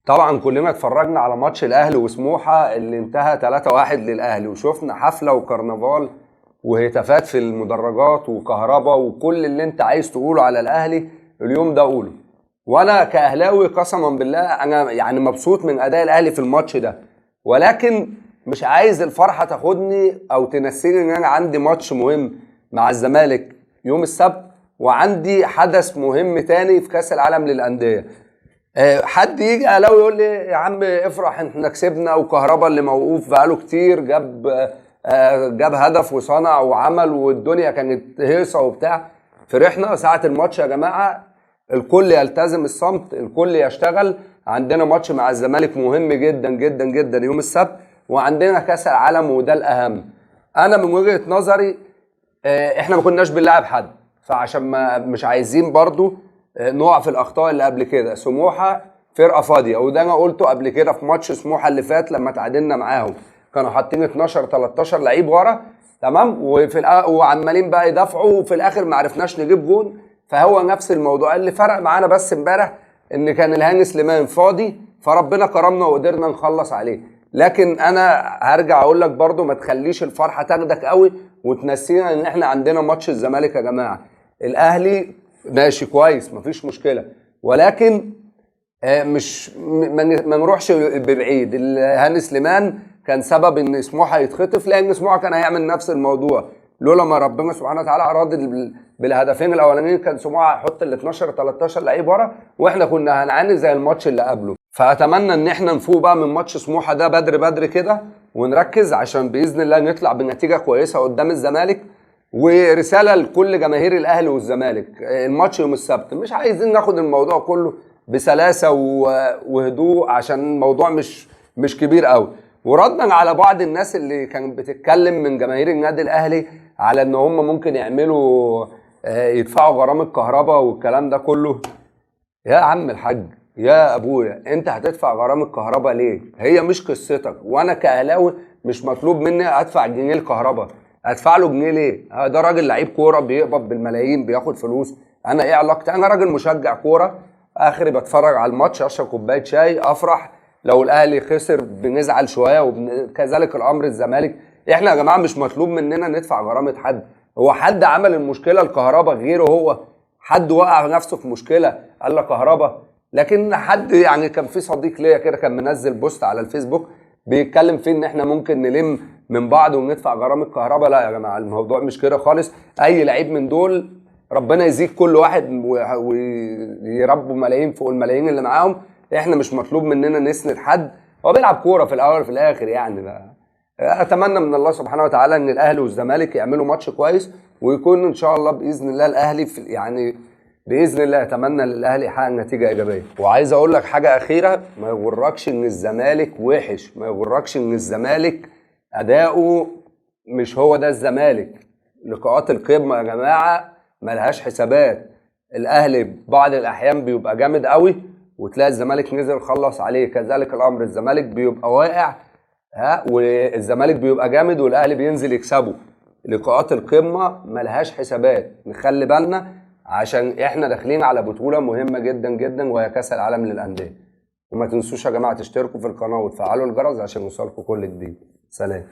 طبعا كلنا اتفرجنا على ماتش الاهلي وسموحه اللي انتهى 3-1 للاهلي، وشفنا حفله وكرنفال وهتافات في المدرجات وكهربا وكل اللي انت عايز تقوله على الاهلي اليوم ده قوله. وانا كاهلاوي قسما بالله انا يعني مبسوط من اداء الاهلي في الماتش ده، ولكن مش عايز الفرحه تاخدني او تنسيني ان انا عندي ماتش مهم مع الزمالك يوم السبت، وعندي حدث مهم تاني في كاس العالم للانديه. حد يجي اهلاوي يقول لي يا عم افرح احنا كسبنا، وكهربا اللي موقوف بقاله كتير جاب هدف وصنع وعمل والدنيا كانت هيصه وبتاع. فرحنا ساعه الماتش يا جماعه، الكل يلتزم الصمت، الكل يشتغل. عندنا ماتش مع الزمالك مهم جدا جدا جدا يوم السبت، وعندنا كاس العالم وده الاهم. انا من وجهه نظري احنا ما كناش بنلعب حد، فعشان ما مش عايزين برضو نقع في الاخطاء اللي قبل كده. سموحه فرقه فاضيه، وده انا قلته قبل كده في ماتش سموحه اللي فات لما تعادلنا معاهم، كانوا حاطين 12 13 لعيب ورا، تمام، وعمالين بقى يدافعوا، وفي الاخر ما عرفناش نجيب جون. فهو نفس الموضوع اللي فرق معانا، بس امبارح ان كان الهاني سليمان فاضي، فربنا كرمنا وقدرنا نخلص عليه. لكن انا هرجع اقول لك برضو ما تخليش الفرحه تاخدك قوي وتنسينا ان احنا عندنا ماتش الزمالك. يا جماعه الاهلي ماشي كويس مفيش مشكله، ولكن مش ما نروحش ببعيد. هاني سليمان كان سبب ان سموحه يتخطف، لان سموحه كان هيعمل نفس الموضوع لولا ما ربنا سبحانه وتعالى اراد بالهدفين الاولانيين. كان سموحه هيحط ال 12 13 لعيب ورا، واحنا كنا هنعاني زي الماتش اللي قبله. فاتمنى ان احنا نفوق بقى من ماتش سموحه ده بدري بدري كده، ونركز عشان باذن الله نطلع بنتيجه كويسه قدام الزمالك. ورساله لكل جماهير الاهلي والزمالك، الماتش يوم السبت مش عايزين ناخد الموضوع كله بسلاسه وهدوء، عشان الموضوع مش كبير قوي. وردا على بعض الناس اللي كانت بتتكلم من جماهير النادي الاهلي على ان هم ممكن يعملوا يدفعوا غرامه كهرباء والكلام ده كله، يا عم الحاج يا ابويا انت هتدفع غرامه كهرباء ليه؟ هي مش قصتك، وانا كاهلاوي مش مطلوب مني ادفع جنيه الكهرباء. ادفع له جنيه ليه؟ ده راجل لعيب كوره بيقبض بالملايين بياخد فلوس، انا ايه علاقتي؟ انا راجل مشجع كوره، اخري بتفرج على الماتش اشرب كوبايه شاي افرح. لو الاهلي خسر بنزعل شويه، وكذلك الامر الزمالك. احنا يا جماعه مش مطلوب مننا ندفع غرامه حد. هو حد عمل المشكله الكهرباء غيره؟ هو حد وقع نفسه في مشكله قال لك كهرباء؟ لكن حد يعني كان في صديق ليا كده كان منزل بوست على الفيسبوك بيتكلم فيه ان احنا ممكن نلم من بعض وندفع غرامه كهرباء. لا يا جماعه الموضوع مش كده خالص. اي لعيب من دول ربنا يزيد كل واحد ويربوا ملايين فوق الملايين اللي معاهم. احنا مش مطلوب مننا نسند حد، هو بيلعب كوره في الاول وفي الاخر يعني. اتمنى من الله سبحانه وتعالى ان الاهلي والزمالك يعملوا ماتش كويس، ويكون ان شاء الله باذن الله الاهلي في يعني باذن الله اتمنى للاهلي يحقق نتيجه ايجابيه. وعايز اقول لك حاجه اخيره، ما يغركش ان الزمالك وحش، ما يغركش ان الزمالك اداؤه مش هو ده الزمالك. لقاءات القمه يا جماعه ملهاش حسابات. الاهلي بعض الاحيان بيبقى جامد قوي وتلاقي الزمالك نزل خلص عليه، كذلك الامر الزمالك بيبقى واقع والزمالك بيبقى جامد والاهلي بينزل يكسبه. لقاءات القمه ملهاش حسابات، نخلي بالنا عشان احنا داخلين على بطوله مهمه جدا جدا وهي كاس العالم للانديه. وما تنسوش يا جماعه تشتركوا في القناه وتفعلوا الجرس عشان يوصلكم كل جديد. سلام.